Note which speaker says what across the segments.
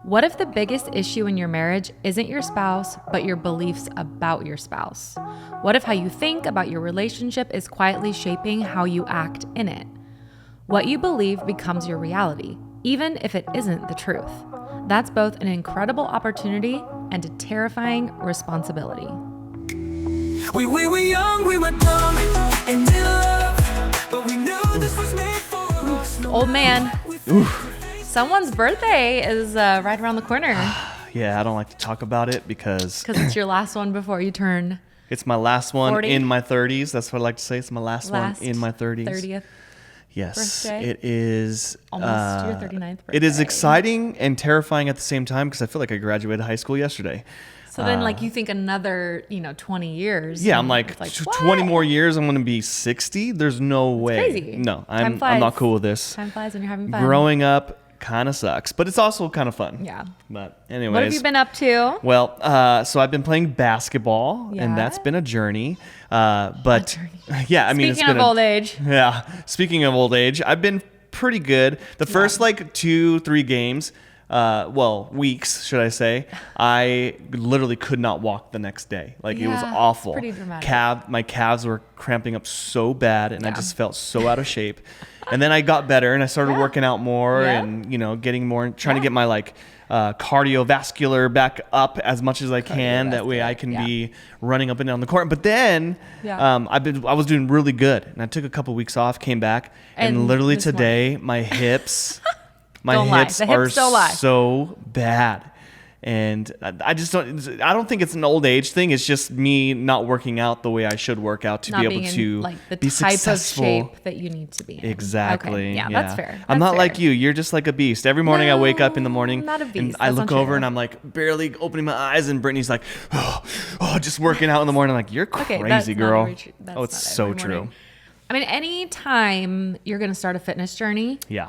Speaker 1: What if the biggest issue in your marriage isn't your spouse, but your beliefs about your spouse? What if how you think about your relationship is quietly shaping how you act in it? What you believe becomes your reality, even if it isn't the truth. That's both an incredible opportunity and a terrifying responsibility.
Speaker 2: We were young, we were dumb, and in love, but we knew this was made for us.
Speaker 1: Old man. Someone's birthday is right around the corner.
Speaker 3: Yeah, I don't like to talk about it because
Speaker 1: it's your last one before you turn
Speaker 3: it's my last one
Speaker 1: 40?
Speaker 3: in my 30s. That's what I like to say. It's my last one in my 30s.
Speaker 1: 30th
Speaker 3: Yes,
Speaker 1: birthday?
Speaker 3: it is.
Speaker 1: Almost your 39th birthday.
Speaker 3: It is exciting and terrifying at the same time because I feel like I graduated high school yesterday.
Speaker 1: So then like you think another, 20 years.
Speaker 3: Yeah,
Speaker 1: and
Speaker 3: I'm like,
Speaker 1: it's
Speaker 3: 20 more years, I'm going to be 60. There's no way.
Speaker 1: crazy.
Speaker 3: No,
Speaker 1: Time
Speaker 3: I'm
Speaker 1: flies.
Speaker 3: not cool with this.
Speaker 1: Time flies when you're having fun.
Speaker 3: Growing up kind of sucks, but it's also kind of fun.
Speaker 1: Yeah.
Speaker 3: But anyways.
Speaker 1: What have you been up to?
Speaker 3: Well, so I've been playing basketball,
Speaker 1: Yeah.
Speaker 3: and that's been a journey. But yeah, I mean, it's
Speaker 1: Speaking
Speaker 3: been
Speaker 1: of old age.
Speaker 3: Yeah. Speaking of old age, I've been pretty good. The first 2-3 games, weeks, should I say, I literally could not walk the next day. It was
Speaker 1: Yeah,
Speaker 3: awful.
Speaker 1: it's pretty dramatic.
Speaker 3: My calves were cramping up so bad, and I
Speaker 1: Yeah.
Speaker 3: just felt so out of shape. And then I got better, and I started working out more,
Speaker 1: Yeah.
Speaker 3: and getting more, trying to get my cardiovascular back up as much as I can. That way I can be running up and down the court. But then I was doing really good, and I took a couple weeks off, came back, and literally
Speaker 1: this
Speaker 3: today my hips,
Speaker 1: Don't lie.
Speaker 3: hips
Speaker 1: The
Speaker 3: are
Speaker 1: hips don't lie.
Speaker 3: so bad. And I don't think it's an old age thing. It's just me not working out the way I should work out to
Speaker 1: Not
Speaker 3: be
Speaker 1: being
Speaker 3: able to
Speaker 1: in the
Speaker 3: be
Speaker 1: type
Speaker 3: successful.
Speaker 1: of shape that you need to be in.
Speaker 3: Exactly.
Speaker 1: Okay. Yeah, that's fair.
Speaker 3: I'm
Speaker 1: That's
Speaker 3: not like
Speaker 1: fair.
Speaker 3: you. You're just like a beast. Every morning I wake up in the morning
Speaker 1: I'm not a beast.
Speaker 3: and I
Speaker 1: That's
Speaker 3: look
Speaker 1: not
Speaker 3: over
Speaker 1: true.
Speaker 3: and I'm like barely opening my eyes, and Brittany's like, just working out in the morning. I'm like, you're
Speaker 1: Okay,
Speaker 3: crazy,
Speaker 1: that's not
Speaker 3: girl.
Speaker 1: every tr- that's
Speaker 3: Oh, it's
Speaker 1: not
Speaker 3: so
Speaker 1: every
Speaker 3: true.
Speaker 1: morning. I mean, anytime you're going to start a fitness journey,
Speaker 3: Yeah.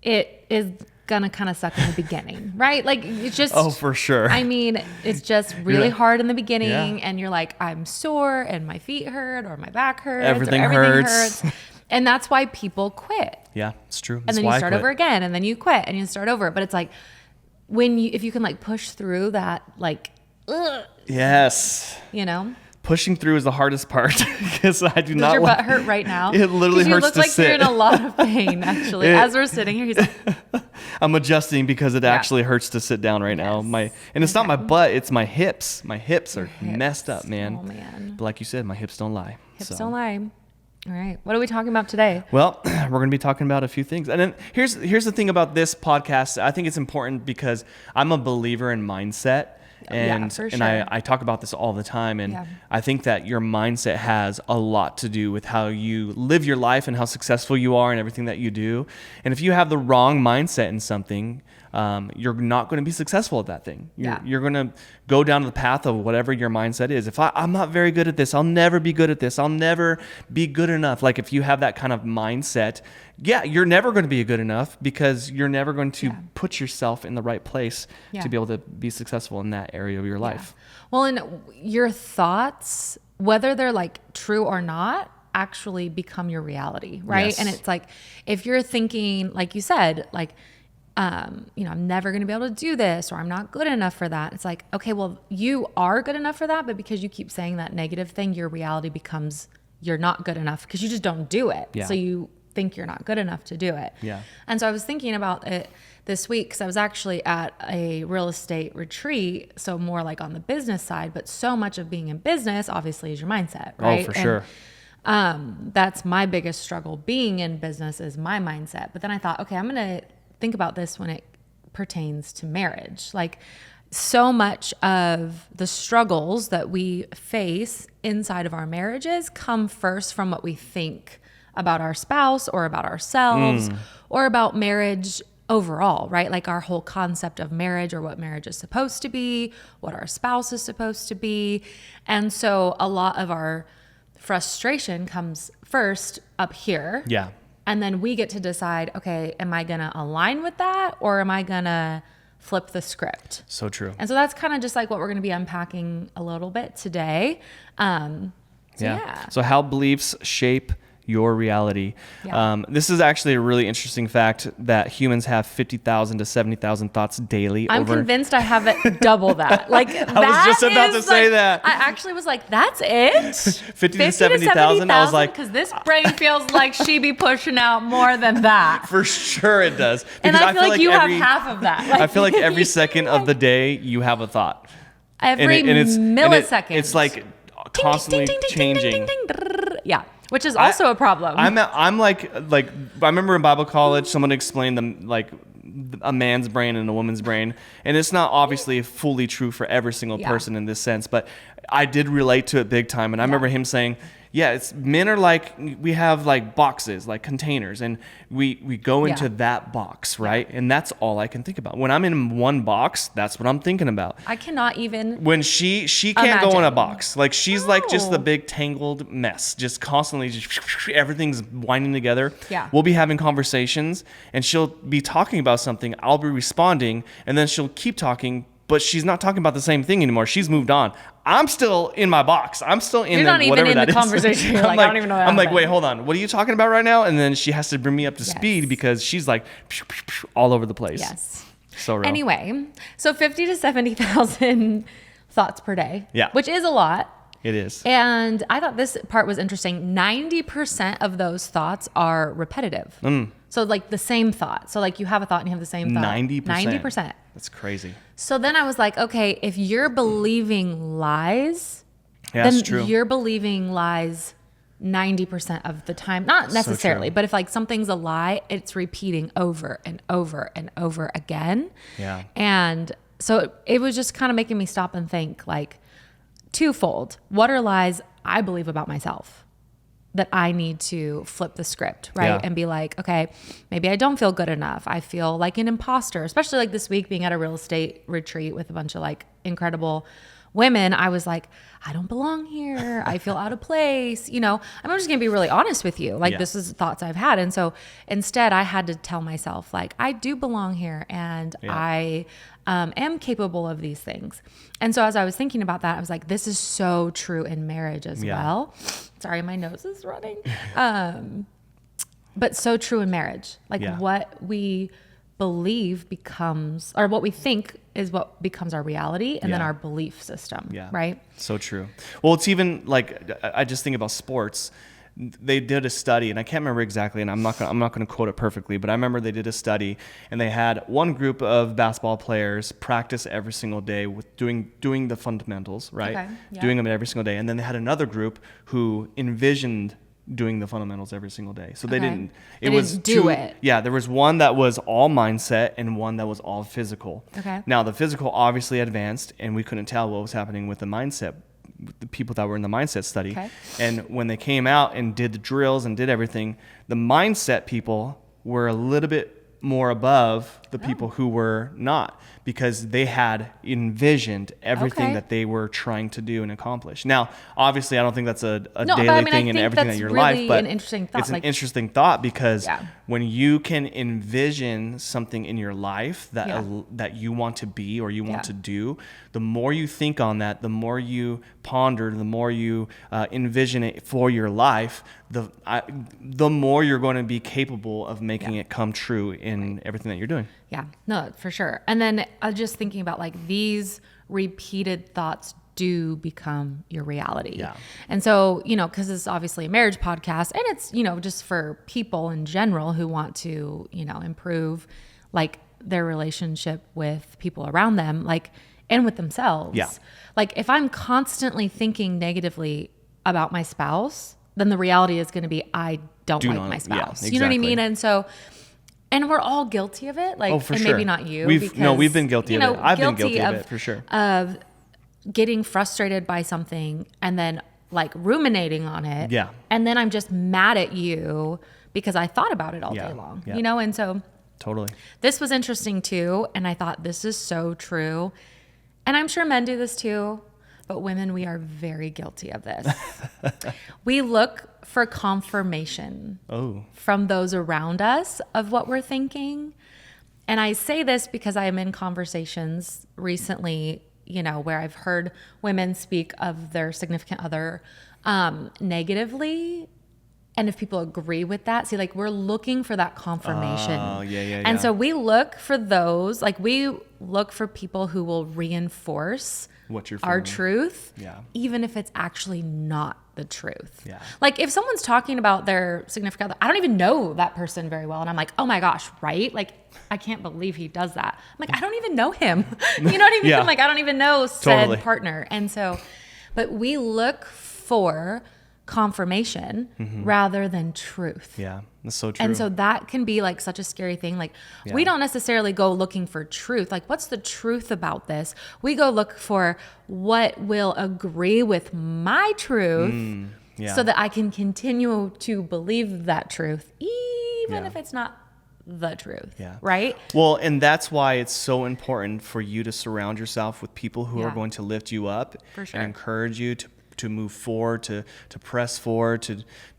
Speaker 1: it is going to kind of suck in the beginning, right? It's just...
Speaker 3: Oh, for sure.
Speaker 1: I mean, it's just really hard in the beginning,
Speaker 3: Yeah.
Speaker 1: and you're like, I'm sore, and my feet hurt, or my back hurts,
Speaker 3: Everything
Speaker 1: or everything
Speaker 3: hurts.
Speaker 1: And that's why people quit.
Speaker 3: Yeah, it's true.
Speaker 1: And
Speaker 3: That's
Speaker 1: then
Speaker 3: why
Speaker 1: you
Speaker 3: I
Speaker 1: start
Speaker 3: quit.
Speaker 1: over again, and then you quit, and you start over. But it's like, if you can push through that,
Speaker 3: Yes. Pushing through is the hardest part because I do
Speaker 1: Does
Speaker 3: not
Speaker 1: your
Speaker 3: like
Speaker 1: butt hurt right now?
Speaker 3: It literally
Speaker 1: 'Cause you
Speaker 3: hurts
Speaker 1: look
Speaker 3: to
Speaker 1: like
Speaker 3: sit.
Speaker 1: you're in a lot of pain, actually. As we're sitting here, he's like,
Speaker 3: I'm adjusting because it actually hurts to sit down right now. And it's not my butt, it's my hips. My hips are messed up, man.
Speaker 1: Oh, man.
Speaker 3: But like you said, my hips don't lie.
Speaker 1: Hips
Speaker 3: So.
Speaker 1: don't lie. All right. What are we talking about today?
Speaker 3: Well, we're going to be talking about a few things. And then here's the thing about this podcast. I think it's important because I'm a believer in mindset. And
Speaker 1: for
Speaker 3: and
Speaker 1: sure.
Speaker 3: I talk about this all the time. And
Speaker 1: Yeah.
Speaker 3: I think that your mindset has a lot to do with how you live your life and how successful you are and everything that you do. And if you have the wrong mindset in something, you're not going to be successful at that thing. You're going to go down the path of whatever your mindset is. If I'm not very good at this, I'll never be good at this. I'll never be good enough. If you have that kind of mindset, you're never going to be good enough because you're never going to put yourself in the right place to be able to be successful in that area of your life.
Speaker 1: Well, and your thoughts, whether they're true or not, actually become your reality, right?
Speaker 3: Yes.
Speaker 1: And it's if you're thinking, like you said, I'm never going to be able to do this, or I'm not good enough for that. It's okay, well, you are good enough for that, but because you keep saying that negative thing, your reality becomes you're not good enough because you just don't do it.
Speaker 3: Yeah.
Speaker 1: So you think you're not good enough to do it.
Speaker 3: Yeah.
Speaker 1: And so I was thinking about it this week because I was actually at a real estate retreat, so more on the business side, but so much of being in business obviously is your mindset, right?
Speaker 3: Oh, for sure.
Speaker 1: That's my biggest struggle being in business is my mindset. But then I thought, okay, I'm going to think about this when it pertains to marriage. So much of the struggles that we face inside of our marriages come first from what we think about our spouse or about ourselves or about marriage overall, right? Our whole concept of marriage or what marriage is supposed to be, what our spouse is supposed to be. And so a lot of our frustration comes first up here.
Speaker 3: Yeah.
Speaker 1: And then we get to decide, okay, am I going to align with that or am I going to flip the script?
Speaker 3: So true.
Speaker 1: And so that's kind of just what we're going to be unpacking a little bit today. Yeah.
Speaker 3: So how beliefs shape your reality.
Speaker 1: Yeah.
Speaker 3: This is actually a really interesting fact that humans have 50,000 to 70,000 thoughts daily.
Speaker 1: I'm convinced I have it double that. Like
Speaker 3: I was just about to say that.
Speaker 1: I actually was like, that's it?
Speaker 3: 50 to 70,000. I was like,
Speaker 1: because this brain feels like she be pushing out more than that.
Speaker 3: for sure it does.
Speaker 1: And
Speaker 3: Because
Speaker 1: I feel like you have
Speaker 3: every-
Speaker 1: half of that. Like,
Speaker 3: I feel like every second of the day you have a thought.
Speaker 1: every millisecond.
Speaker 3: It's like constantly changing.
Speaker 1: Yeah, which is also a problem.
Speaker 3: I'm like I remember in Bible college someone explained them like a man's brain and a woman's brain, and it's not obviously fully true for every single person in this sense, but I did relate to it big time. And I remember him saying, yeah, it's men are like, we have like boxes, like containers, and we go into that box, right? And that's all I can think about. When I'm in one box, that's what I'm thinking about.
Speaker 1: I cannot even.
Speaker 3: When she can't go in a
Speaker 1: Imagine.
Speaker 3: box. Like she's like just the
Speaker 1: No.
Speaker 3: big tangled mess, just constantly everything's winding together.
Speaker 1: Yeah.
Speaker 3: We'll be having conversations and she'll be talking about something, I'll be responding, and then she'll keep talking, but she's not talking about the same thing anymore. She's moved on. I'm still in my box. I'm still in
Speaker 1: You're not even
Speaker 3: whatever
Speaker 1: in
Speaker 3: that
Speaker 1: the
Speaker 3: is.
Speaker 1: conversation. You're
Speaker 3: I'm
Speaker 1: like, I don't even know what
Speaker 3: I'm like,
Speaker 1: happened.
Speaker 3: wait, hold on. What are you talking about right now? And then she has to bring me up to speed because she's like all over the place.
Speaker 1: Yes.
Speaker 3: So real.
Speaker 1: Anyway, so 50 to 70,000 thoughts per day.
Speaker 3: Yeah.
Speaker 1: Which is a lot.
Speaker 3: It is.
Speaker 1: And I thought this part was interesting. 90% of those thoughts are repetitive. So like the same thought. So like you have a thought and you have the same thought.
Speaker 3: 90%.
Speaker 1: 90%.
Speaker 3: That's crazy.
Speaker 1: So then I was like, okay, if you're believing lies,
Speaker 3: Yeah,
Speaker 1: then
Speaker 3: that's true.
Speaker 1: you're believing lies 90% of the time. Not necessarily,
Speaker 3: true.
Speaker 1: but if like something's a lie, it's repeating over and over and over again.
Speaker 3: Yeah.
Speaker 1: And so it was just kind of making me stop and think like twofold. What are lies I believe about myself that I need to flip the script, right?
Speaker 3: Yeah.
Speaker 1: And be like, okay, maybe I don't feel good enough. I feel like an imposter, especially like this week being at a real estate retreat with a bunch of like incredible women. I was like, I don't belong here. I feel out of place. You know, I'm just going to be really honest with you. Like this is thoughts I've had. And so instead I had to tell myself like, I do belong here and I am capable of these things. And so as I was thinking about that, I was like, this is so true in marriage as well. Sorry, my nose is running. But so true in marriage. Like what we believe becomes, or what we think is what becomes our reality, and then our belief system, right?
Speaker 3: So true. Well, it's even like, I just think about sports. They did a study, and I can't remember exactly, and I'm not gonna quote it perfectly, but I remember they did a study, and they had one group of basketball players practice every single day with doing the fundamentals, right?
Speaker 1: Okay, yeah.
Speaker 3: Doing them every single day, and then they had another group who envisioned doing the fundamentals every single day. So they didn't. It
Speaker 1: They
Speaker 3: was
Speaker 1: didn't do
Speaker 3: two.
Speaker 1: it.
Speaker 3: Yeah, there was one that was all mindset and one that was all physical.
Speaker 1: Okay.
Speaker 3: Now the physical obviously advanced, and we couldn't tell what was happening with the mindset. The people that were in the mindset study.
Speaker 1: Okay.
Speaker 3: And when they came out and did the drills and did everything, the mindset people were a little bit more above the people who were not, because they had envisioned everything that they were trying to do and accomplish. Now, obviously, I don't think that's a daily thing in everything in your life, but
Speaker 1: an interesting thought.
Speaker 3: it's an interesting thought because
Speaker 1: Yeah.
Speaker 3: when you can envision something in your life that that you want to be or you want to do, the more you think on that, the more you ponder, the more you envision it for your life, the more you're going to be capable of making it come true in everything that you're doing.
Speaker 1: Yeah, no, for sure. And then just thinking about like these repeated thoughts do become your reality.
Speaker 3: Yeah.
Speaker 1: And so, you know, because it's obviously a marriage podcast and it's, you know, just for people in general who want to, you know, improve like their relationship with people around them, like, and with themselves.
Speaker 3: Yeah.
Speaker 1: Like if I'm constantly thinking negatively about my spouse, then the reality is going to be, I don't like my spouse.
Speaker 3: Yeah,
Speaker 1: You know what I
Speaker 3: exactly.
Speaker 1: mean? And so, and we're all guilty of it. Like,
Speaker 3: Oh, for
Speaker 1: and
Speaker 3: sure.
Speaker 1: maybe not you.
Speaker 3: We've been guilty
Speaker 1: you
Speaker 3: of
Speaker 1: know,
Speaker 3: it. I've been guilty of it for sure.
Speaker 1: Of getting frustrated by something and then like ruminating on it.
Speaker 3: Yeah.
Speaker 1: And then I'm just mad at you because I thought about it all
Speaker 3: Yeah,
Speaker 1: day long,
Speaker 3: yeah.
Speaker 1: you know? And so
Speaker 3: Totally.
Speaker 1: this was interesting too. And I thought this is so true. And I'm sure men do this too, but women, we are very guilty of this. We look for confirmation from those around us of what we're thinking. And I say this because I am in conversations recently, you know, where I've heard women speak of their significant other negatively. And if people agree with that, see, like we're looking for that confirmation.
Speaker 3: Oh, yeah.
Speaker 1: And so we look for those, like we look for people who will reinforce
Speaker 3: What you're
Speaker 1: our
Speaker 3: feeling.
Speaker 1: truth,
Speaker 3: Yeah.
Speaker 1: even if it's actually not the truth.
Speaker 3: Yeah.
Speaker 1: Like if someone's talking about their significant other, I don't even know that person very well. And I'm like, oh my gosh, right? Like, I can't believe he does that. I'm like, I don't even know him. You know what I mean?
Speaker 3: Yeah.
Speaker 1: Like, I don't even know said
Speaker 3: Totally.
Speaker 1: partner. And so, but we look for confirmation rather than truth.
Speaker 3: Yeah, that's so true.
Speaker 1: And so that can be like such a scary thing. Like we don't necessarily go looking for truth. Like what's the truth about this? We go look for what will agree with my truth so that I can continue to believe that truth, even if it's not the truth.
Speaker 3: Yeah.
Speaker 1: Right?
Speaker 3: Well, and that's why it's so important for you to surround yourself with people who are
Speaker 1: Yeah.
Speaker 3: going to lift you up
Speaker 1: For sure.
Speaker 3: and encourage you to move forward, to press forward,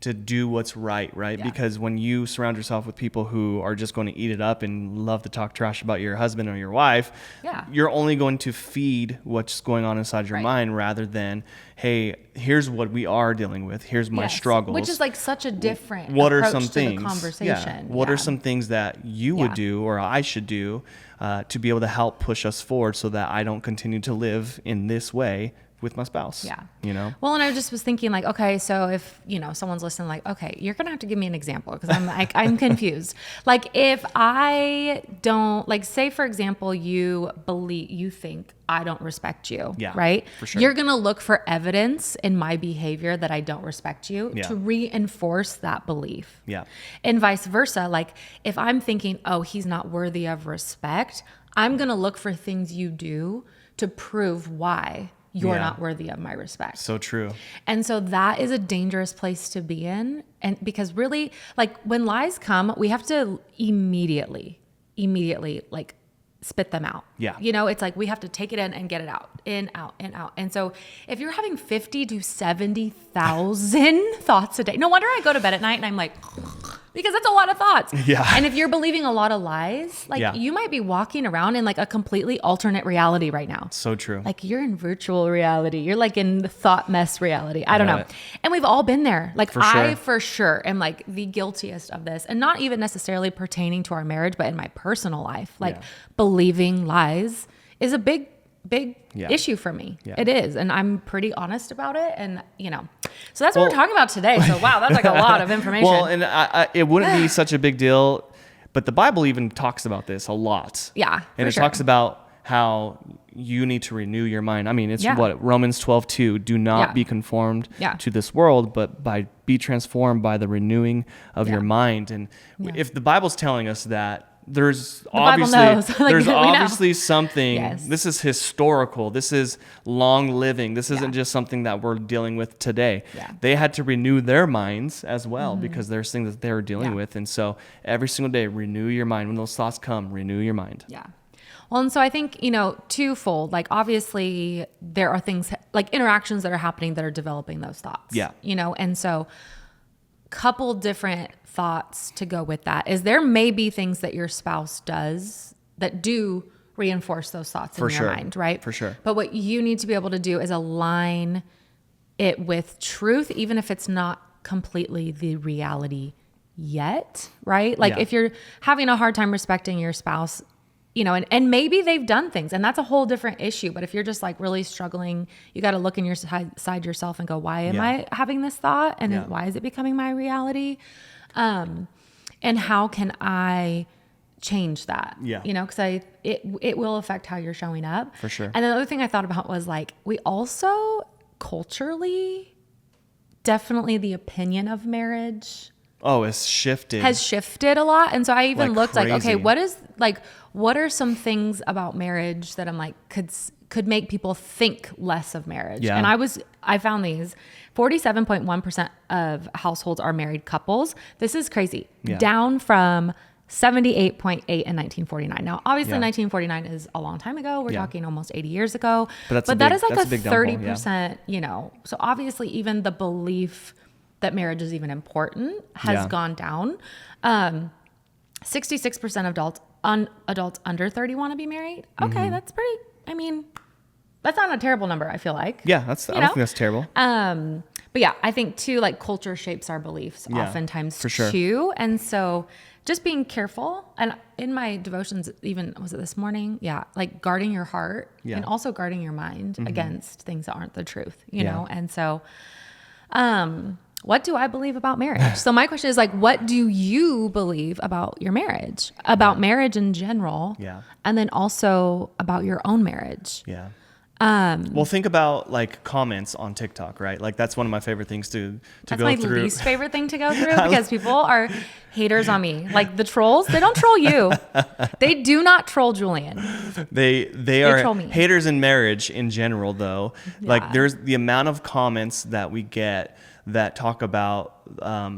Speaker 3: to do what's right.
Speaker 1: Yeah.
Speaker 3: Because when you surround yourself with people who are just going to eat it up and love to talk trash about your husband or your wife,
Speaker 1: Yeah.
Speaker 3: you're only going to feed what's going on inside your
Speaker 1: Right.
Speaker 3: mind rather than, hey, here's what we are dealing with. Here's my
Speaker 1: Yes.
Speaker 3: struggles.
Speaker 1: Which is like such a different
Speaker 3: What are
Speaker 1: approach
Speaker 3: some
Speaker 1: to
Speaker 3: things?
Speaker 1: the conversation.
Speaker 3: What
Speaker 1: Yeah.
Speaker 3: are some things that you would
Speaker 1: Yeah.
Speaker 3: do or I should do to be able to help push us forward so that I don't continue to live in this way with my spouse?
Speaker 1: Yeah.
Speaker 3: You know?
Speaker 1: Well, and I just was thinking like, okay, so if, someone's listening, like, okay, you're going to have to give me an example because I'm like, I'm confused. Like if I don't, like, say for example, you think I don't respect you,
Speaker 3: Yeah,
Speaker 1: right?
Speaker 3: for sure.
Speaker 1: You're going to look for evidence in my behavior that I don't respect you
Speaker 3: Yeah.
Speaker 1: to reinforce that belief.
Speaker 3: Yeah.
Speaker 1: And vice versa. Like if I'm thinking, oh, he's not worthy of respect, I'm going to look for things you do to prove why you're
Speaker 3: Yeah.
Speaker 1: not worthy of my respect.
Speaker 3: So true.
Speaker 1: And so that is a dangerous place to be in. And because really, like when lies come, we have to immediately like spit them out.
Speaker 3: Yeah.
Speaker 1: It's like we have to take it in and get it out, in, out, in, out. And so if you're having 50 to 70,000 thoughts a day, no wonder I go to bed at night and I'm like, because that's a lot of thoughts.
Speaker 3: Yeah.
Speaker 1: And if you're believing a lot of lies, like
Speaker 3: Yeah.
Speaker 1: you might be walking around in like a completely alternate reality right now.
Speaker 3: So true.
Speaker 1: Like you're in virtual reality. You're like in the thought mess reality. I don't know.
Speaker 3: Right.
Speaker 1: And we've all been there. Like
Speaker 3: For
Speaker 1: I
Speaker 3: sure.
Speaker 1: for sure am like the guiltiest of this, and not even necessarily pertaining to our marriage, but in my personal life, like
Speaker 3: Yeah.
Speaker 1: believing lies is a big
Speaker 3: Yeah.
Speaker 1: issue for me.
Speaker 3: Yeah.
Speaker 1: It is. And I'm pretty honest about it. And so that's what
Speaker 3: Well-
Speaker 1: we're talking about today. So wow, that's like a lot of information.
Speaker 3: Well, and it wouldn't be such a big deal, but the Bible even talks about this a lot.
Speaker 1: Yeah,
Speaker 3: And
Speaker 1: for
Speaker 3: it
Speaker 1: sure.
Speaker 3: talks about how you need to renew your mind. I mean, it's
Speaker 1: Yeah.
Speaker 3: what Romans 12:2, do not
Speaker 1: Yeah.
Speaker 3: be conformed
Speaker 1: Yeah.
Speaker 3: to this world, but be transformed by the renewing of
Speaker 1: Yeah.
Speaker 3: your mind. And if the Bible's telling us that, there's
Speaker 1: Bible
Speaker 3: obviously
Speaker 1: knows. Like,
Speaker 3: there's
Speaker 1: we know.
Speaker 3: obviously something.
Speaker 1: Yes.
Speaker 3: This is historical. This is long living. This isn't
Speaker 1: Yeah.
Speaker 3: just something that we're dealing with today.
Speaker 1: Yeah.
Speaker 3: They had to renew their minds as well because there's things that they're dealing
Speaker 1: Yeah.
Speaker 3: with. And so every single day, renew your mind. When those thoughts come, renew your mind.
Speaker 1: Yeah. Well, and so I think, twofold, like obviously there are things like interactions that are happening that are developing those thoughts.
Speaker 3: Yeah.
Speaker 1: And so couple different thoughts to go with that is there may be things that your spouse does that do reinforce those thoughts
Speaker 3: For
Speaker 1: in
Speaker 3: sure.
Speaker 1: your mind, right?
Speaker 3: For sure.
Speaker 1: But what you need to be able to do is align it with truth, even if it's not completely the reality yet, right? Like
Speaker 3: Yeah.
Speaker 1: if you're having a hard time respecting your spouse, and maybe they've done things and that's a whole different issue. But if you're just like really struggling, you got to look in your side yourself and go, why am
Speaker 3: Yeah.
Speaker 1: I having this thought? And
Speaker 3: Yeah.
Speaker 1: why is it becoming my reality? And how can I change that?
Speaker 3: Yeah.
Speaker 1: Because it will affect how you're showing up.
Speaker 3: For sure.
Speaker 1: And the other thing I thought about was like, we also culturally, definitely the opinion of marriage
Speaker 3: Oh, it's shifted.
Speaker 1: has shifted a lot. And so I even
Speaker 3: Like
Speaker 1: looked like, okay,
Speaker 3: crazy.
Speaker 1: what are some things about marriage that I'm like, could make people think less of marriage?
Speaker 3: Yeah.
Speaker 1: And I found these 47.1% of households are married couples. This is crazy.
Speaker 3: Yeah.
Speaker 1: Down from 78.8 in 1949. Now, obviously
Speaker 3: Yeah.
Speaker 1: 1949 is a long time ago. We're
Speaker 3: Yeah.
Speaker 1: talking almost 80 years ago.
Speaker 3: But
Speaker 1: that
Speaker 3: that's
Speaker 1: is like
Speaker 3: a
Speaker 1: a
Speaker 3: big downfall,
Speaker 1: 30%, so obviously even the belief that marriage is even important has
Speaker 3: Yeah.
Speaker 1: gone down. 66% of adults under 30 want to be married. Okay, that's pretty, that's not a terrible number, I feel like.
Speaker 3: Yeah, I don't think that's terrible.
Speaker 1: But yeah, I think too, like culture shapes our beliefs
Speaker 3: Yeah,
Speaker 1: oftentimes
Speaker 3: for sure.
Speaker 1: too. And so just being careful. And in my devotions, even was it this morning? Yeah. Like guarding your heart
Speaker 3: Yeah.
Speaker 1: and also guarding your mind against things that aren't the truth, you
Speaker 3: Yeah.
Speaker 1: know? And so, what do I believe about marriage? So my question is like, what do you believe about your marriage, about marriage in general?
Speaker 3: Yeah.
Speaker 1: And then also about your own marriage.
Speaker 3: Yeah. Well, think about like comments on TikTok, right? Like that's one of my favorite things to
Speaker 1: That's
Speaker 3: go
Speaker 1: my
Speaker 3: through.
Speaker 1: least favorite thing to go through because people are haters on me. Like the trolls, they don't troll you. They do not troll Julian.
Speaker 3: They are
Speaker 1: troll me.
Speaker 3: haters in marriage in general, though. Like
Speaker 1: Yeah.
Speaker 3: there's the amount of comments that we get that talk about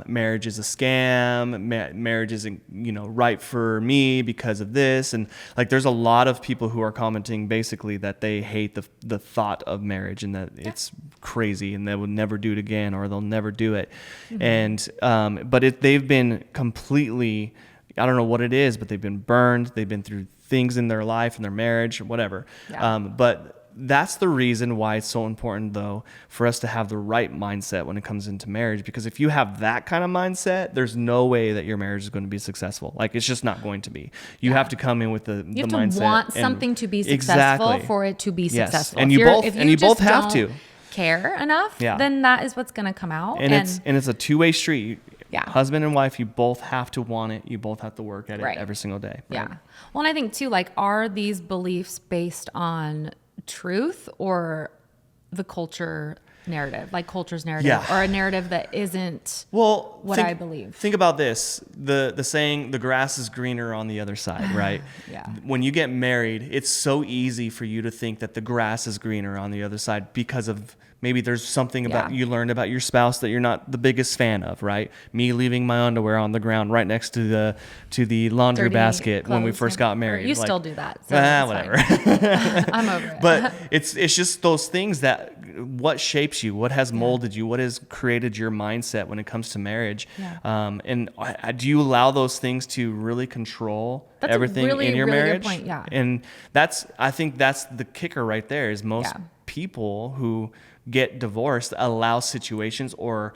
Speaker 3: marriage is a scam, marriage isn't right for me because of this, and like there's a lot of people who are commenting basically that they hate the thought of marriage and that it's crazy and they will never do it again or they'll never do it, and but they've been completely, I don't know what it is, but they've been burned, they've been through things in their life and their marriage or whatever, but that's the reason why it's so important, though, for us to have the right mindset when it comes into marriage. Because if you have that kind of mindset, there's no way that your marriage is going to be successful. Like, it's just not going to be. You have to come in with the mindset.
Speaker 1: You have to want something to be successful
Speaker 3: Exactly.
Speaker 1: for it to be
Speaker 3: Yes.
Speaker 1: successful.
Speaker 3: And
Speaker 1: If
Speaker 3: you
Speaker 1: you're-
Speaker 3: both-
Speaker 1: if
Speaker 3: and you
Speaker 1: just
Speaker 3: both have
Speaker 1: don't
Speaker 3: to.
Speaker 1: care enough,
Speaker 3: Yeah.
Speaker 1: then that is what's going to come out.
Speaker 3: And it's a two-way street.
Speaker 1: Yeah.
Speaker 3: Husband and wife, you both have to want it. You both have to work at it
Speaker 1: Right.
Speaker 3: every single day. Right?
Speaker 1: Yeah. Well, and I think too, like, are these beliefs based on truth or the culture narrative, like culture's narrative,
Speaker 3: Yeah.
Speaker 1: or a narrative that isn't
Speaker 3: Well,
Speaker 1: what I believe?
Speaker 3: Think about this: the saying, "The grass is greener on the other side." Right?
Speaker 1: Yeah.
Speaker 3: When you get married, it's so easy for you to think that the grass is greener on the other side because of maybe there's something about
Speaker 1: Yeah.
Speaker 3: you learned about your spouse that you're not the biggest fan of. Right? Me leaving my underwear on the ground right next to the laundry
Speaker 1: Dirty
Speaker 3: basket when we
Speaker 1: clothes,
Speaker 3: first
Speaker 1: yeah.
Speaker 3: got married.
Speaker 1: You
Speaker 3: Like,
Speaker 1: still do that. So it's
Speaker 3: whatever.
Speaker 1: fine. I'm over it.
Speaker 3: But it's just those things that what shapes you, what has molded you, what has created your mindset when it comes to marriage.
Speaker 1: Yeah.
Speaker 3: And do you allow those things to really control
Speaker 1: That's a
Speaker 3: everything
Speaker 1: really,
Speaker 3: in your
Speaker 1: really good
Speaker 3: marriage?
Speaker 1: point, yeah.
Speaker 3: And I think that's the kicker right there is most
Speaker 1: Yeah.
Speaker 3: people who get divorced allow situations or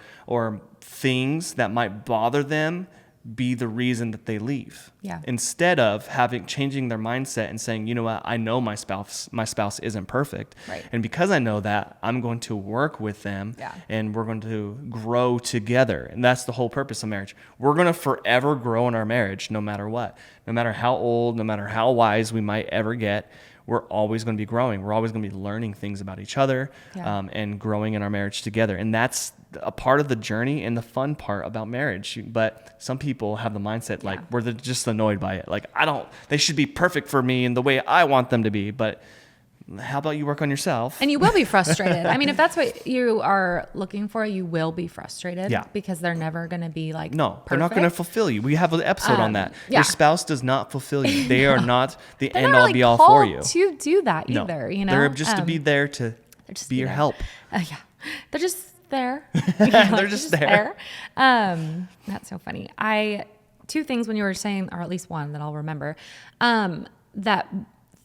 Speaker 3: things that might bother them be the reason that they leave.
Speaker 1: Yeah.
Speaker 3: Instead of changing their mindset and saying, you know what, I know my spouse isn't perfect.
Speaker 1: Right.
Speaker 3: And because I know that, I'm going to work with them
Speaker 1: Yeah.
Speaker 3: and we're going to grow together. And that's the whole purpose of marriage. We're going to forever grow in our marriage no matter what. No matter how old, no matter how wise we might ever get, we're always going to be growing. We're always going to be learning things about each other,
Speaker 1: Yeah.
Speaker 3: and growing in our marriage together. And that's a part of the journey and the fun part about marriage. But some people have the mindset like where they're just annoyed by it. Like, they should be perfect for me in the way I want them to be. But how about you work on yourself?
Speaker 1: And you will be frustrated. I mean, if that's what you are looking for, you will be frustrated.
Speaker 3: Yeah.
Speaker 1: Because they're never going to be like,
Speaker 3: No, they're not going to
Speaker 1: perfect.
Speaker 3: fulfill you. We have an episode on that.
Speaker 1: yeah.
Speaker 3: Your spouse does not fulfill you. They are not the
Speaker 1: They're
Speaker 3: end
Speaker 1: not
Speaker 3: all
Speaker 1: really
Speaker 3: be all for
Speaker 1: called
Speaker 3: you.
Speaker 1: to do that
Speaker 3: No,
Speaker 1: either. You know,
Speaker 3: they're just to be there to
Speaker 1: just
Speaker 3: be your
Speaker 1: there.
Speaker 3: help.
Speaker 1: Yeah, they're just there.
Speaker 3: They're just there.
Speaker 1: That's so funny. Two things when you were saying, or at least one that I'll remember, that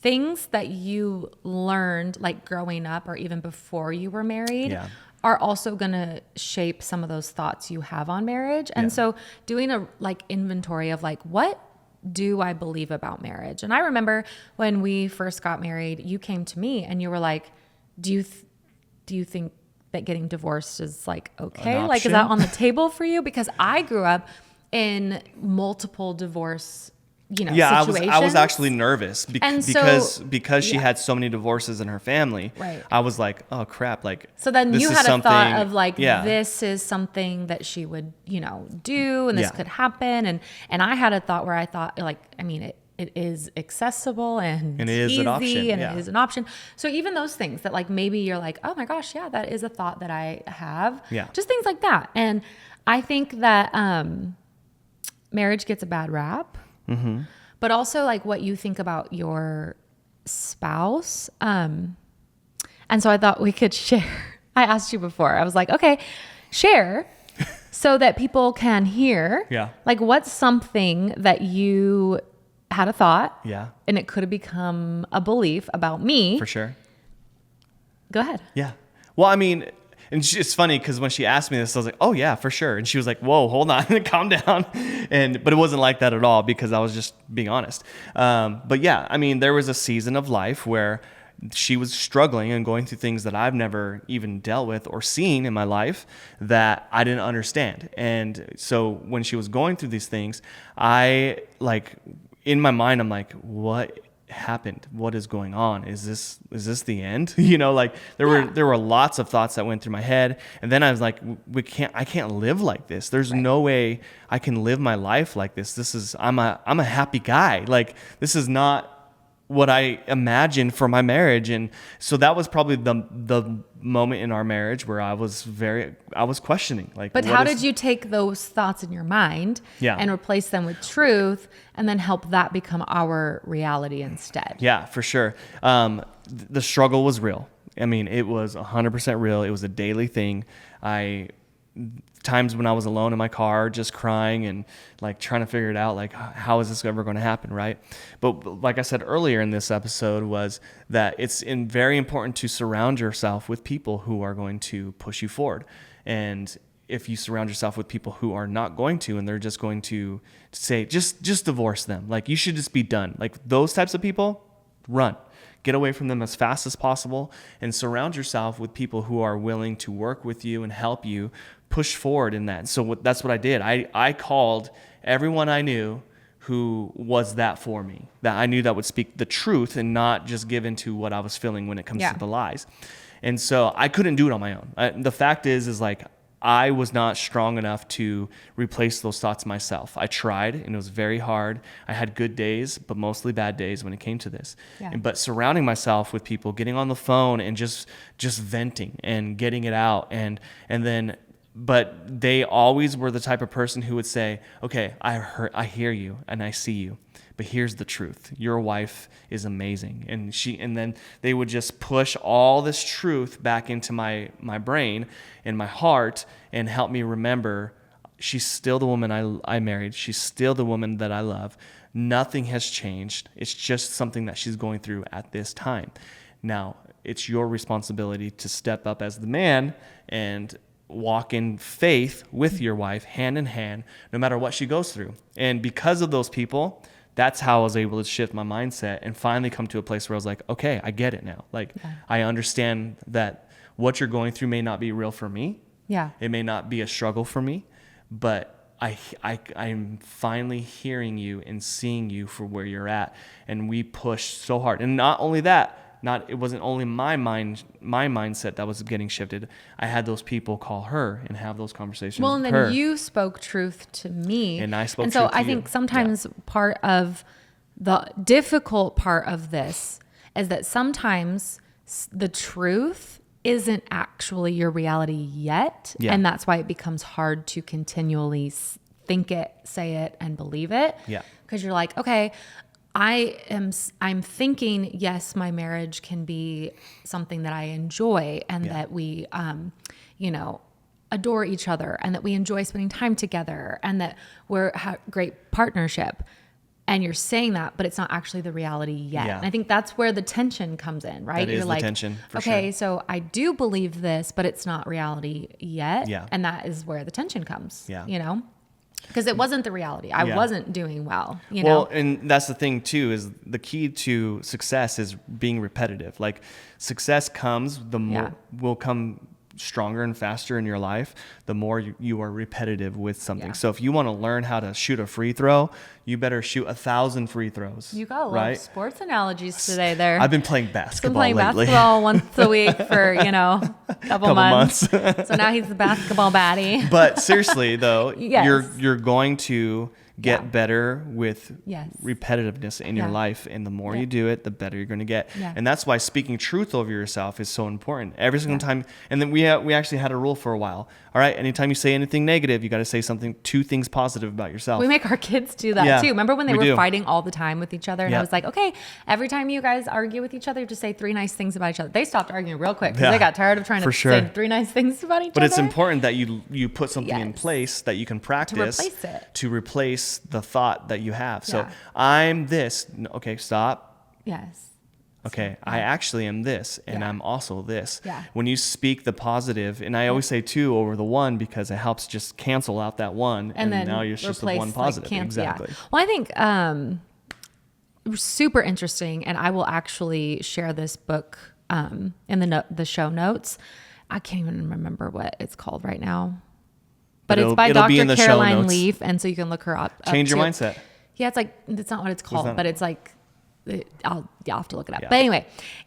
Speaker 1: things that you learned like growing up or even before you were married
Speaker 3: Yeah.
Speaker 1: are also going to shape some of those thoughts you have on marriage. And
Speaker 3: Yeah.
Speaker 1: so doing a like inventory of like, what do I believe about marriage? And I remember when we first got married, you came to me and you were like, do you think that getting divorced is like okay? Like, is that
Speaker 3: option?
Speaker 1: on the table for you? Because I grew up in multiple divorce,
Speaker 3: Yeah,
Speaker 1: situations.
Speaker 3: I was actually nervous
Speaker 1: And so-
Speaker 3: because she
Speaker 1: yeah.
Speaker 3: had so many divorces in her family.
Speaker 1: Right.
Speaker 3: I was like, oh crap, like
Speaker 1: So then
Speaker 3: this
Speaker 1: you
Speaker 3: is
Speaker 1: had a
Speaker 3: something-
Speaker 1: thought of like,
Speaker 3: yeah.
Speaker 1: this is something that she would, do, and this
Speaker 3: Yeah.
Speaker 1: could happen. And I had a thought where I thought like, I mean, it is accessible and
Speaker 3: And it is
Speaker 1: easy
Speaker 3: an option,
Speaker 1: and
Speaker 3: yeah.
Speaker 1: it is an option. So even those things that like, maybe you're like, oh my gosh, yeah, that is a thought that I have.
Speaker 3: Yeah.
Speaker 1: Just things like that. And I think that, marriage gets a bad rap, but also like what you think about your spouse. And so I thought we could share. I asked you before, I was like, okay, share so that people can hear.
Speaker 3: Yeah.
Speaker 1: Like what's something that you had a thought
Speaker 3: Yeah,
Speaker 1: and it could have become a belief about me.
Speaker 3: for sure.
Speaker 1: Go ahead.
Speaker 3: Yeah. Well, I mean, And it's funny because when she asked me this, I was like, oh yeah, for sure. And she was like, whoa, hold on, calm down. But it wasn't like that at all because I was just being honest. But yeah, I mean, there was a season of life where she was struggling and going through things that I've never even dealt with or seen in my life that I didn't understand. And so when she was going through these things, in my mind, I'm like, what happened? What is going on? Is this the end? There were lots of thoughts that went through my head. And then I was like, I can't live like this. There's no way I can live my life like this. I'm a happy guy. Like, this is not what I imagined for my marriage. And so that was probably the moment in our marriage where I was questioning, like,
Speaker 1: but how did you take those thoughts in your mind and replace them with truth and then help that become our reality instead?
Speaker 3: Yeah, for sure. The struggle was real. I mean, it was 100% real. It was a daily thing. Times when I was alone in my car, just crying and like trying to figure it out, like, how is this ever going to happen, right? But like I said earlier in this episode, was that it's very important to surround yourself with people who are going to push you forward. And if you surround yourself with people who are not going to, and they're just going to say, just divorce them, like, you should just be done, like, those types of people, run. Get away from them as fast as possible and surround yourself with people who are willing to work with you and help you push forward in that. So that's what I did. I called everyone I knew who was that for me, that I knew that would speak the truth and not just give into what I was feeling when it comes to the lies. And so I couldn't do it on my own. The fact is like, I was not strong enough to replace those thoughts myself. I tried, and it was very hard. I had good days, but mostly bad days when it came to this. But surrounding myself with people, getting on the phone and just venting and getting it out, and then, but they always were the type of person who would say, okay, I hear you and I see you, but here's the truth. Your wife is amazing. And then they would just push all this truth back into my brain and my heart and help me remember, she's still the woman I married. She's still the woman that I love. Nothing has changed. It's just something that she's going through at this time. Now, it's your responsibility to step up as the man and walk in faith with your wife, hand in hand, no matter what she goes through. And because of those people, that's how I was able to shift my mindset and finally come to a place where I was like, okay, I get it now. Like, I understand that what you're going through may not be real for me. Yeah. It may not be a struggle for me, but I'm finally hearing you and seeing you for where you're at. And we pushed so hard. And not only that, it wasn't only my mindset that was getting shifted. I had those people call her and have those conversations.
Speaker 1: Well, and
Speaker 3: with
Speaker 1: then
Speaker 3: her.
Speaker 1: you spoke truth to me,
Speaker 3: and I spoke.
Speaker 1: And so
Speaker 3: truth to
Speaker 1: I
Speaker 3: you.
Speaker 1: think sometimes part of the difficult part of this is that sometimes the truth isn't actually your reality yet, and that's why it becomes hard to continually think it, say it, and believe it. Yeah, because you're like, okay, I'm thinking, yes, my marriage can be something that I enjoy and that we, adore each other and that we enjoy spending time together and that we're great partnership. And you're saying that, but it's not actually the reality yet. Yeah. And I think that's where the tension comes in, right?
Speaker 3: That is the tension, for
Speaker 1: okay,
Speaker 3: sure.
Speaker 1: So I do believe this, but it's not reality yet.
Speaker 3: Yeah.
Speaker 1: And that is where the tension comes,
Speaker 3: Yeah.
Speaker 1: Because it wasn't the reality. I wasn't doing well,
Speaker 3: Well, and that's the thing too, is the key to success is being repetitive. Like, success comes, the more will come stronger and faster in your life, the more you are repetitive with something. Yeah. So if you want to learn how to shoot a free throw, you better shoot 1,000 free throws.
Speaker 1: You got a lot of sports analogies today there.
Speaker 3: I've been playing basketball lately.
Speaker 1: Basketball once a week for, a couple months. So now he's the basketball baddie.
Speaker 3: But seriously though, you're going to get better with repetitiveness in your life. And the more you do it, the better you're going to get. Yeah. And that's why speaking truth over yourself is so important. Every single time. And then we actually had a rule for a while. All right. Anytime you say anything negative, you got to say two things positive about yourself.
Speaker 1: We make our kids do that too. Remember when they were fighting all the time with each other? And I was like, okay, every time you guys argue with each other, just say 3 nice things about each other. They stopped arguing real quick because they got tired of trying to say 3 nice things about each other.
Speaker 3: But it's important that you put something in place that you can practice
Speaker 1: to replace it.
Speaker 3: To replace the thought that you have. So I'm this. Okay, stop.
Speaker 1: Yes.
Speaker 3: okay, I actually am this, and I'm also this.
Speaker 1: Yeah.
Speaker 3: When you speak the positive, and I always say 2 over the 1 because it helps just cancel out that 1, and
Speaker 1: then
Speaker 3: now you're just the 1 positive. Exactly.
Speaker 1: Yeah. Well, I think super interesting, and I will actually share this book in the show notes. I can't even remember what it's called right now, but it's by
Speaker 3: it'll be
Speaker 1: Dr.
Speaker 3: in the show
Speaker 1: Caroline
Speaker 3: notes.
Speaker 1: Leaf, and so you can look her up.
Speaker 3: Change your
Speaker 1: too.
Speaker 3: mindset.
Speaker 1: Yeah, it's like, it's not what it's called,
Speaker 3: that?
Speaker 1: but it's like, I'll have to look it up.
Speaker 3: Yeah.
Speaker 1: But anyway,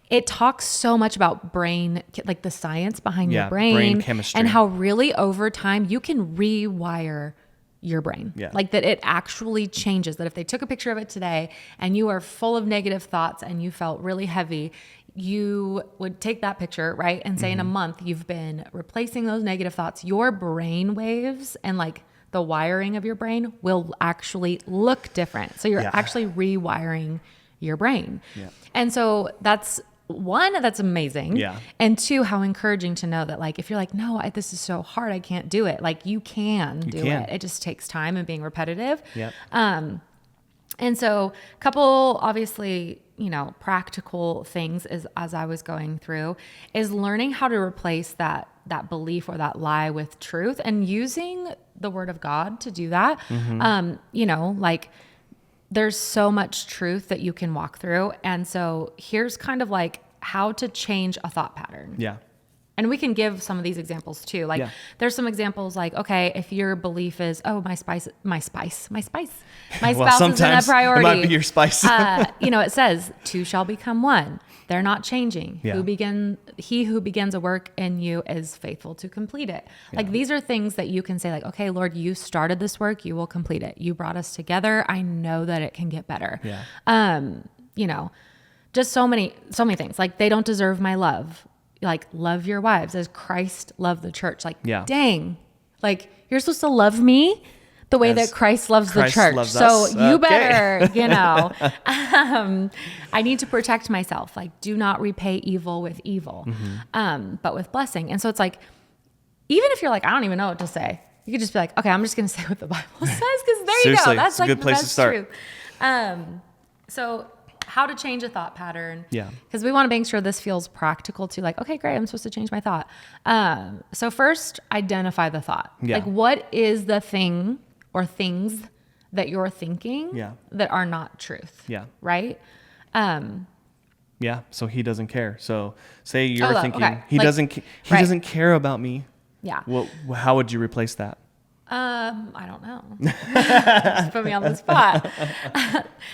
Speaker 1: it talks so much about brain, like the science behind your
Speaker 3: brain
Speaker 1: brain
Speaker 3: chemistry.
Speaker 1: and how really over time you can rewire your brain.
Speaker 3: Yeah.
Speaker 1: Like that it actually changes, that if they took a picture of it today and you are full of negative thoughts and you felt really heavy, you would take that picture, right? And say in a month, you've been replacing those negative thoughts. Your brain waves and like the wiring of your brain will actually look different. So you're actually rewiring your brain.
Speaker 3: Yeah.
Speaker 1: And so that's one, that's amazing.
Speaker 3: Yeah.
Speaker 1: And 2, how encouraging to know that like, if you're like, no, this is so hard, I can't do it. Like you can do it. It just takes time and being repetitive.
Speaker 3: Yeah.
Speaker 1: And so a couple, obviously, practical things as I was going through is learning how to replace that belief or that lie with truth and using the word of God to do that. Like there's so much truth that you can walk through. And so here's kind of like how to change a thought pattern.
Speaker 3: Yeah.
Speaker 1: And we can give some of these examples too. Like there's some examples like, okay, if your belief is, oh, my spouse isn't a priority.
Speaker 3: It might be your spice.
Speaker 1: It says 2 shall become 1. They're not changing.
Speaker 3: Yeah.
Speaker 1: He who begins a work in you is faithful to complete it. Yeah. Like these are things that you can say like, okay, Lord, you started this work, you will complete it. You brought us together. I know that it can get better.
Speaker 3: Yeah.
Speaker 1: Just so many things. Like they don't deserve my love. Like love your wives as Christ loved the church. Like, dang, like you're supposed to love me the way that Christ loves the church. So you better, I need to protect myself. Like do not repay evil with evil, but with blessing. And so it's like, even if you're like, I don't even know what to say, you could just be like, okay, I'm just going to say what the Bible says. Cause there you go. That's like
Speaker 3: a good place to start.
Speaker 1: Truth. So how to change a thought pattern.
Speaker 3: Yeah.
Speaker 1: Because we want to make sure this feels practical too. Like, okay, great. I'm supposed to change my thought. So first identify the thought.
Speaker 3: Yeah.
Speaker 1: Like what is the thing or things that you're thinking that are not truth?
Speaker 3: Yeah.
Speaker 1: Right.
Speaker 3: Yeah. So he doesn't care. So say you're thinking he
Speaker 1: like,
Speaker 3: doesn't care about me.
Speaker 1: Yeah.
Speaker 3: Well, how would you replace that?
Speaker 1: I don't know. Just put me on the spot.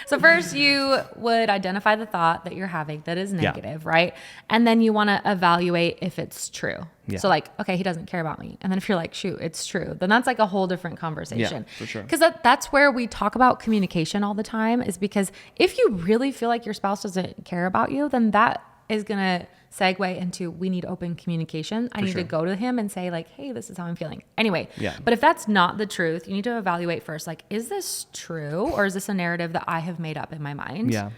Speaker 1: So first you would identify the thought that you're having that is negative, right? And then you want to evaluate if it's true.
Speaker 3: Yeah.
Speaker 1: So like, okay, he doesn't care about me. And then if you're like, shoot, it's true, then that's like a whole different conversation.
Speaker 3: Yeah, for sure.
Speaker 1: Because that's where we talk about communication all the time, is because if you really feel like your spouse doesn't care about you, then that is going to segue into, we need open communication. I need to go to him and say like, hey, this is how I'm feeling. Anyway, but if that's not the truth, you need to evaluate first, like, is this true? Or is this a narrative that I have made up in my mind?
Speaker 3: Yeah.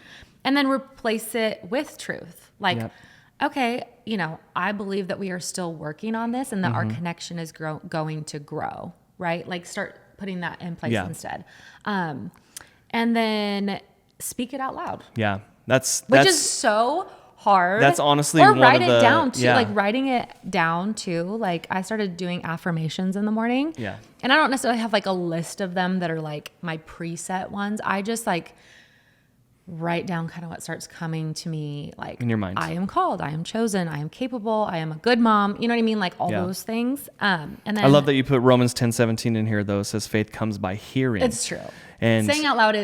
Speaker 1: And then replace it with truth. Like, okay, I believe that we are still working on this and that our connection is going to grow, right? Like start putting that in place instead. And then speak it out loud.
Speaker 3: Yeah.
Speaker 1: Which is so hard.
Speaker 3: That's honestly
Speaker 1: or
Speaker 3: one
Speaker 1: write
Speaker 3: of
Speaker 1: it
Speaker 3: the,
Speaker 1: down too. Like writing it down too. Like I started doing affirmations in the morning.
Speaker 3: Yeah.
Speaker 1: And I don't necessarily have like a list of them that are like my preset ones. I just like write down kind of what starts coming to me, like
Speaker 3: in your mind.
Speaker 1: I am called, I am chosen, I am capable, I am a good mom. You know what I mean? Like all those things. And then
Speaker 3: I love that you put Romans 10:17 in here though. It says faith comes by hearing.
Speaker 1: It's true.
Speaker 3: And
Speaker 1: saying out loud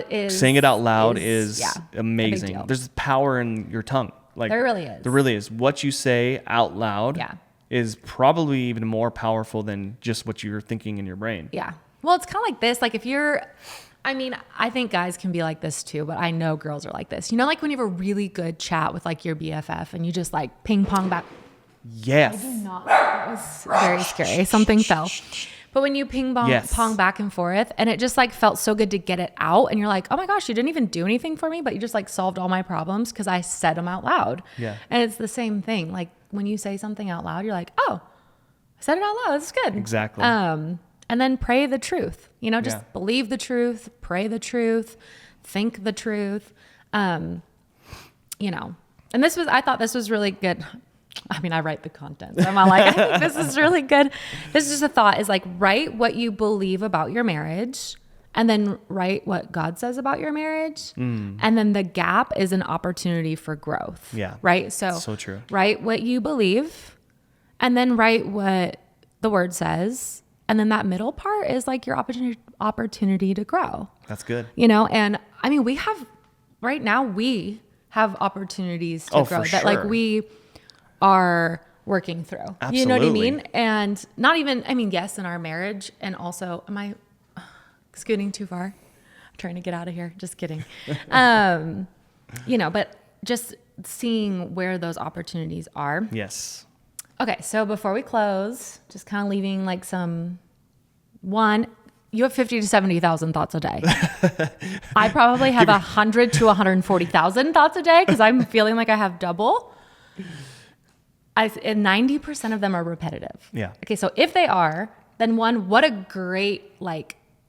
Speaker 3: is amazing. There's power in your tongue. Like
Speaker 1: there really is.
Speaker 3: There really is. What you say out loud is probably even more powerful than just what you're thinking in your brain.
Speaker 1: Yeah. Well, it's kind of like this. Like if you're, I think guys can be like this too, but I know girls are like this. Like when you have a really good chat with like your BFF and you just like ping pong back.
Speaker 3: Yes.
Speaker 1: I do not. That was very scary. Something fell. But when you pong back and forth and it just like felt so good to get it out and you're like, oh my gosh, you didn't even do anything for me, but you just like solved all my problems because I said them out loud.
Speaker 3: Yeah.
Speaker 1: And it's the same thing. Like when you say something out loud, you're like, oh, I said it out loud. That's good.
Speaker 3: Exactly.
Speaker 1: And then pray the truth, just believe the truth, pray the truth, think the truth. It's And I thought this was really good. I mean, I write the content. So I'm all like, I think this is really good. This is just a thought, is like, write what you believe about your marriage, and then write what God says about your marriage. And then the gap is an opportunity for growth.
Speaker 3: Yeah.
Speaker 1: Right? So
Speaker 3: true.
Speaker 1: Write what you believe, and then write what the word says. And then that middle part is like your opportunity to grow.
Speaker 3: That's good.
Speaker 1: And I mean, we have opportunities to grow
Speaker 3: for
Speaker 1: that like
Speaker 3: sure.
Speaker 1: we are working through.
Speaker 3: Absolutely.
Speaker 1: You know what I mean? And not even, I mean, yes, in our marriage, and also, am I scooting too far? I'm trying to get out of here. Just kidding. But just seeing where those opportunities are.
Speaker 3: Yes.
Speaker 1: Okay, so before we close, just kind of leaving like you have 50 to 70,000 thoughts a day. I probably have 100 to 140,000 thoughts a day because I'm feeling like I have double. And 90% of them are repetitive.
Speaker 3: Yeah.
Speaker 1: Okay, so if they are, then what a great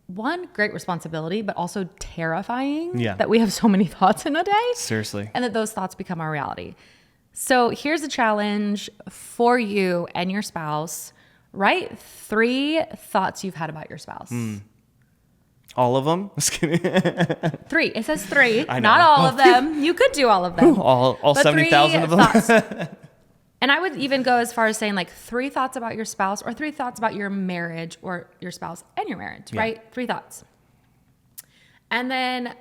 Speaker 1: responsibility, but also terrifying that we have so many thoughts in a day.
Speaker 3: Seriously.
Speaker 1: And that those thoughts become our reality. So here's a challenge for you and your spouse. Write 3 thoughts you've had about your spouse.
Speaker 3: All of them? Just kidding.
Speaker 1: 3. It says 3.
Speaker 3: I know.
Speaker 1: Not all of them. You could do all of them.
Speaker 3: all
Speaker 1: But
Speaker 3: 70,000 of them?
Speaker 1: thoughts. And I would even go as far as saying like 3 thoughts about your spouse, or 3 thoughts about your marriage or your spouse and your marriage, right? 3 thoughts. And then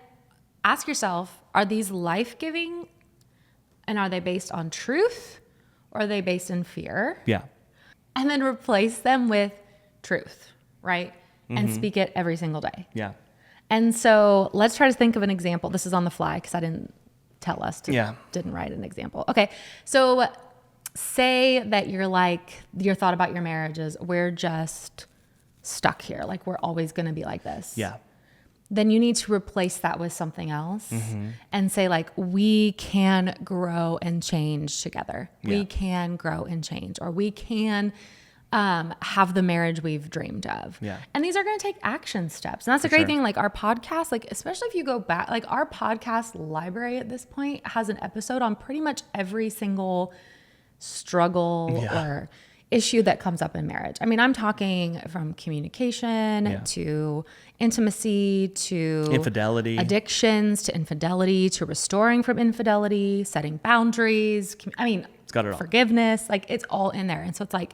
Speaker 1: ask yourself, are these life-giving, and are they based on truth, or are they based in fear?
Speaker 3: Yeah.
Speaker 1: And then replace them with truth, right? And speak it every single day.
Speaker 3: Yeah.
Speaker 1: And so let's try to think of an example. This is on the fly because I didn't tell us didn't write an example. Okay. So say that your thought about your marriage is, we're just stuck here. Like, we're always going to be like this.
Speaker 3: Yeah.
Speaker 1: Then you need to replace that with something else and say like, we can grow and change together.
Speaker 3: Yeah.
Speaker 1: We can grow and change, or we can have the marriage we've dreamed of.
Speaker 3: Yeah.
Speaker 1: And these are going to take action steps. And that's a great thing. Like our podcast, like, especially if you go back, like our podcast library at this point has an episode on pretty much every single struggle or issue that comes up in marriage. I mean, I'm talking from communication to intimacy to
Speaker 3: infidelity,
Speaker 1: addictions to infidelity, to restoring from infidelity, setting boundaries. I mean,
Speaker 3: it's got it all.
Speaker 1: Forgiveness, like it's all in there. And so it's like,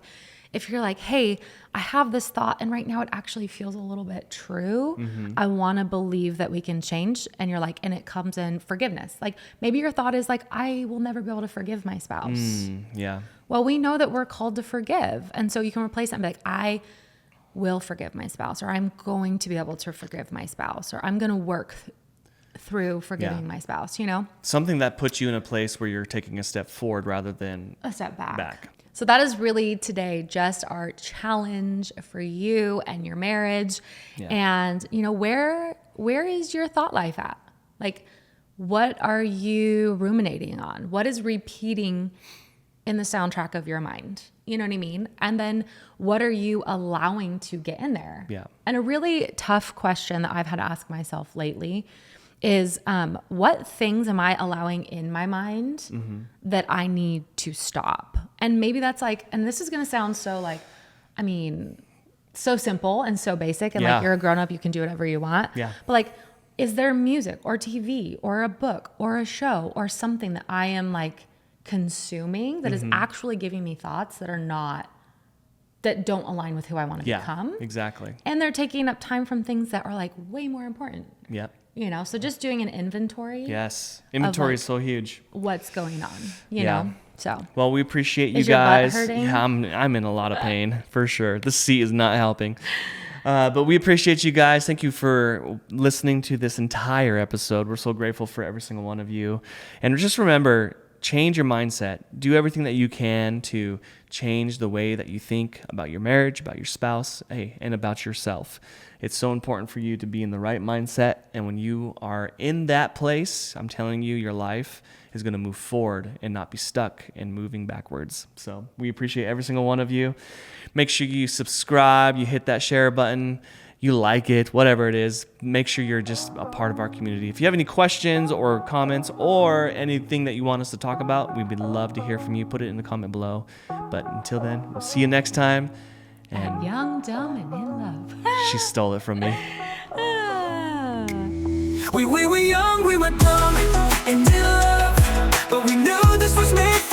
Speaker 1: if you're like, hey, I have this thought and right now it actually feels a little bit true. I want to believe that we can change. And you're like, and it comes in forgiveness. Like maybe your thought is like, I will never be able to forgive my spouse.
Speaker 3: Yeah.
Speaker 1: Well, we know that we're called to forgive. And so you can replace that and be like, I will forgive my spouse, or I'm going to be able to forgive my spouse, or I'm going to work through forgiving my spouse,
Speaker 3: Something that puts you in a place where you're taking a step forward rather than
Speaker 1: a step
Speaker 3: back.
Speaker 1: So that is really today just our challenge for you and your marriage.
Speaker 3: Yeah.
Speaker 1: And, where is your thought life at? Like, what are you ruminating on? What is repeating in the soundtrack of your mind? You know what I mean? And then what are you allowing to get in there?
Speaker 3: Yeah.
Speaker 1: And a really tough question that I've had to ask myself lately is what things am I allowing in my mind that I need to stop? And maybe that's like, and this is going to sound so like, I mean, so simple and so basic, and like you're a grown up, you can do whatever you want.
Speaker 3: Yeah.
Speaker 1: But like, is there music or TV or a book or a show or something that I am like consuming that is actually giving me thoughts that don't align with who I want to become?
Speaker 3: Exactly.
Speaker 1: And they're taking up time from things that are like way more important.
Speaker 3: Yep.
Speaker 1: So just doing an inventory.
Speaker 3: Yes. Inventory is so huge.
Speaker 1: What's going on, you know? So.
Speaker 3: Well, we appreciate you
Speaker 1: Is your butt
Speaker 3: guys.
Speaker 1: hurting?
Speaker 3: Yeah, I'm in a lot of pain for sure. The seat is not helping. But we appreciate you guys. Thank you for listening to this entire episode. We're so grateful for every single one of you. And just remember, change your mindset. Do everything that you can to change the way that you think about your marriage, about your spouse, and about yourself. It's so important for you to be in the right mindset. And when you are in that place, I'm telling you, your life is going to move forward and not be stuck and moving backwards. So we appreciate every single one of you. Make sure you subscribe, you hit that share button, you like it, whatever it is, make sure you're just a part of our community. If you have any questions or comments or anything that you want us to talk about, we'd love to hear from you. Put it in the comment below. But until then, we'll see you next time. And
Speaker 1: Young, dumb, and in love.
Speaker 3: she stole it from me.
Speaker 2: We were young, we were dumb and in love, but we knew this was made for